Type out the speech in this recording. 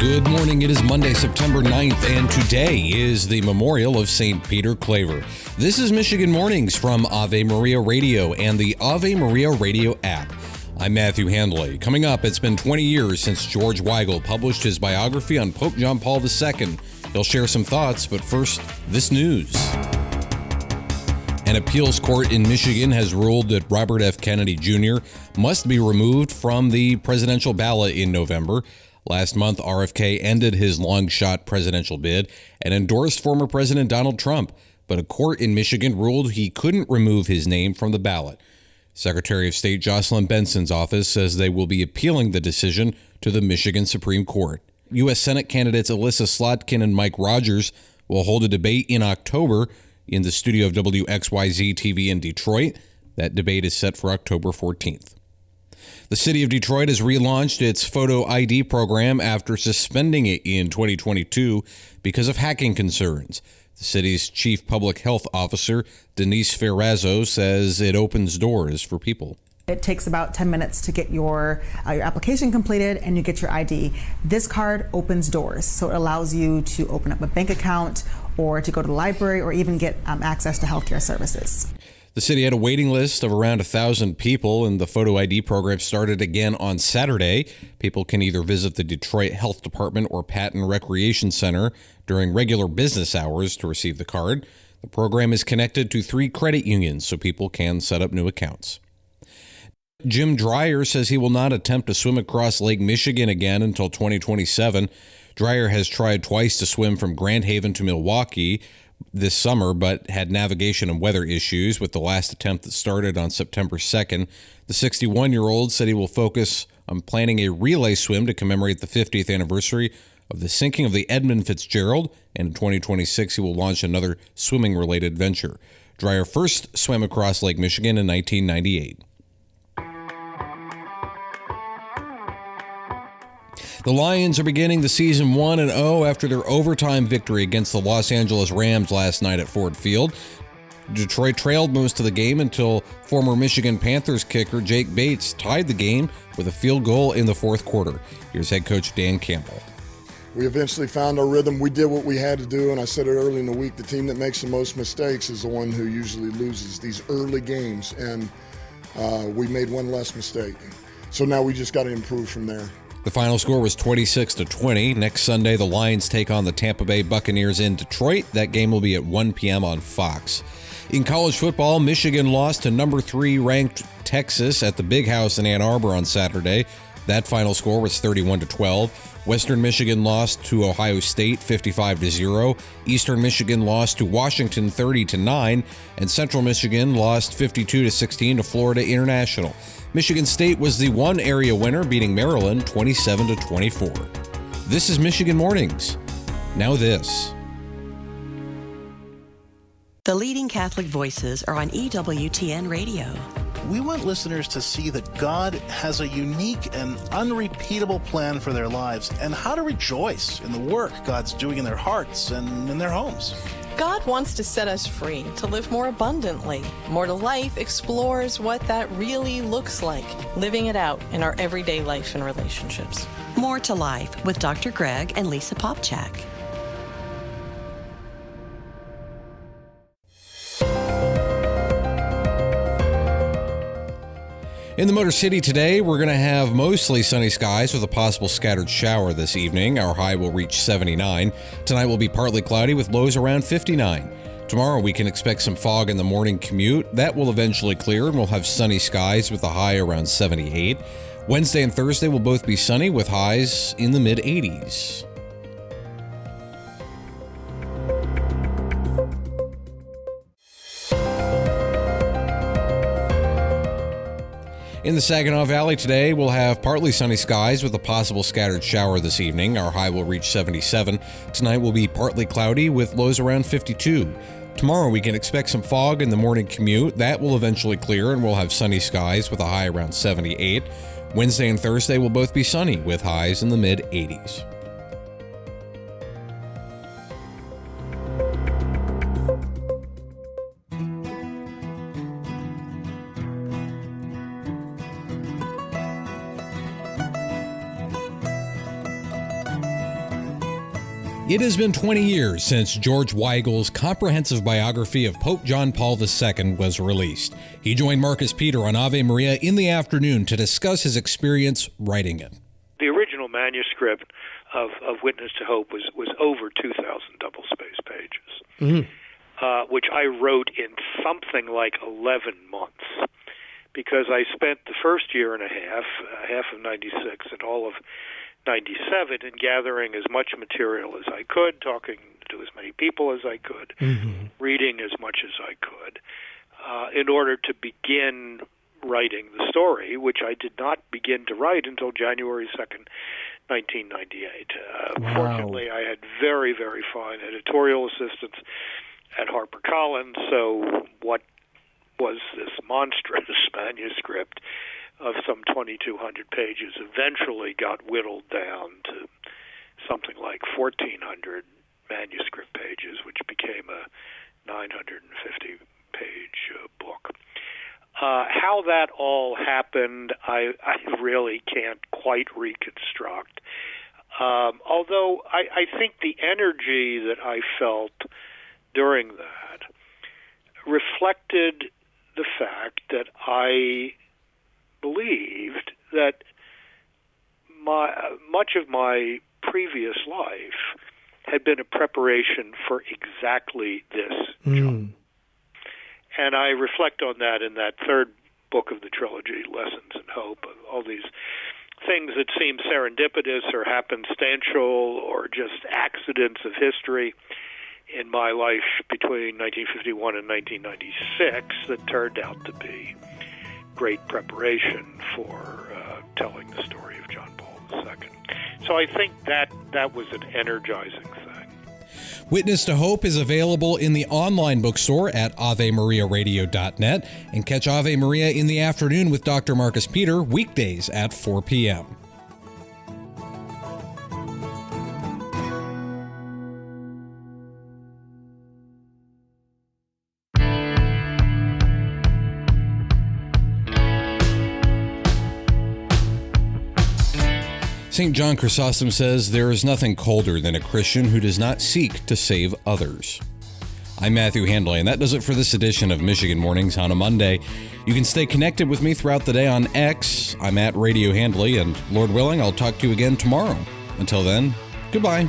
Good morning. It is Monday, September 9th, and today is the memorial of St. Peter Claver. This is Michigan Mornings from Ave Maria Radio and the Ave Maria Radio app. I'm Matthew Handley. Coming up, it's been 20 years since George Weigel published his biography on Pope John Paul II. He'll share some thoughts, but first, this news. An appeals court in Michigan has ruled that Robert F. Kennedy Jr. must be removed from the presidential ballot in November. Last month, RFK ended his long-shot presidential bid and endorsed former President Donald Trump, but a court in Michigan ruled he couldn't remove his name from the ballot. Secretary of State Jocelyn Benson's office says they will be appealing the decision to the Michigan Supreme Court. U.S. Senate candidates Alyssa Slotkin and Mike Rogers will hold a debate in October in the studio of WXYZ TV in Detroit. That debate is set for October 14th. The city of Detroit has relaunched its photo ID program after suspending it in 2022 because of hacking concerns. The city's chief public health officer, Denise Ferrazzo, says it opens doors for people. It takes about 10 minutes to get your application completed and you get your ID. This card opens doors, so it allows you to open up a bank account or to go to the library or even get access to healthcare services. The city had a waiting list of around 1,000 people, and the photo ID program started again on Saturday. People can either visit the Detroit Health Department or Patton Recreation Center during regular business hours to receive the card. The program is connected to 3 credit unions, so people can set up new accounts. Jim Dreyer says he will not attempt to swim across Lake Michigan again until 2027. Dreyer has tried twice to swim from Grand Haven to Milwaukee this summer, but had navigation and weather issues with the last attempt that started on September 2nd. The 61-year-old said he will focus on planning a relay swim to commemorate the 50th anniversary of the sinking of the Edmund Fitzgerald, and in 2026 he will launch another swimming-related venture. Dreyer first swam across Lake Michigan in 1998. The Lions are beginning the season 1-0 after their overtime victory against the Los Angeles Rams last night at Ford Field. Detroit trailed most of the game until former Michigan Panthers kicker Jake Bates tied the game with a field goal in the fourth quarter. Here's head coach Dan Campbell. We eventually found our rhythm. We did what we had to do, and I said it early in the week, the team that makes the most mistakes is the one who usually loses these early games, and we made one less mistake. So now we just got to improve from there. The final score was 26-20. Next Sunday, the Lions take on the Tampa Bay Buccaneers in Detroit. That game will be at 1 p.m. on Fox. In college football, Michigan lost to number 3 ranked Texas at the Big House in Ann Arbor on Saturday. That final score was 31-12. Western Michigan lost to Ohio State 55-0. Eastern Michigan lost to Washington 30-9, and Central Michigan lost 52-16 to Florida International. Michigan State was the one area winner, beating Maryland 27-24. This is Michigan Mornings. Now this. The leading Catholic voices are on EWTN Radio. We want listeners to see that God has a unique and unrepeatable plan for their lives and how to rejoice in the work God's doing in their hearts and in their homes. God wants to set us free to live more abundantly. More to Life explores what that really looks like, living it out in our everyday life and relationships. More to Life with Dr. Greg and Lisa Popchak. In the Motor City today, we're going to have mostly sunny skies with a possible scattered shower this evening. Our high will reach 79. Tonight will be partly cloudy with lows around 59. Tomorrow we can expect some fog in the morning commute. That will eventually clear and we'll have sunny skies with a high around 78. Wednesday and Thursday will both be sunny with highs in the mid-80s. In the Saginaw Valley today, we'll have partly sunny skies with a possible scattered shower this evening. Our high will reach 77. Tonight will be partly cloudy with lows around 52. Tomorrow we can expect some fog in the morning commute. That will eventually clear and we'll have sunny skies with a high around 78. Wednesday and Thursday will both be sunny with highs in the mid-80s. It has been 20 years since George Weigel's comprehensive biography of Pope John Paul II was released. He joined Marcus Peter on Ave Maria in the afternoon to discuss his experience writing it. The original manuscript of Witness to Hope was over 2,000 double-spaced pages, which I wrote in something like 11 months, because I spent the first year and a half of 96 and all of 97 in gathering as much material as I could, talking to as many people as I could, reading as much as I could, in order to begin writing the story, which I did not begin to write until January 2nd, 1998. Wow. Fortunately, I had very, very fine editorial assistants at HarperCollins, so what was this monstrous manuscript of some 2,200 pages eventually got whittled down to something like 1,400 manuscript pages, which became a 950-page book. How that all happened, I really can't quite reconstruct. Although I think the energy that I felt during that reflected the fact that I believed that much of my previous life had been a preparation for exactly this job. And I reflect on that in that third book of the trilogy, Lessons in Hope, all these things that seem serendipitous or happenstantial or just accidents of history in my life between 1951 and 1996 that turned out to be great preparation for telling the story of John Paul II. So I think that was an energizing thing. Witness to Hope is available in the online bookstore at AveMariaRadio.net, and catch Ave Maria in the afternoon with Dr. Marcus Peter weekdays at 4 p.m. St. John Chrysostom says, "There is nothing colder than a Christian who does not seek to save others." I'm Matthew Handley, and that does it for this edition of Michigan Mornings on a Monday. You can stay connected with me throughout the day on X. I'm at Radio Handley, and Lord willing, I'll talk to you again tomorrow. Until then, goodbye.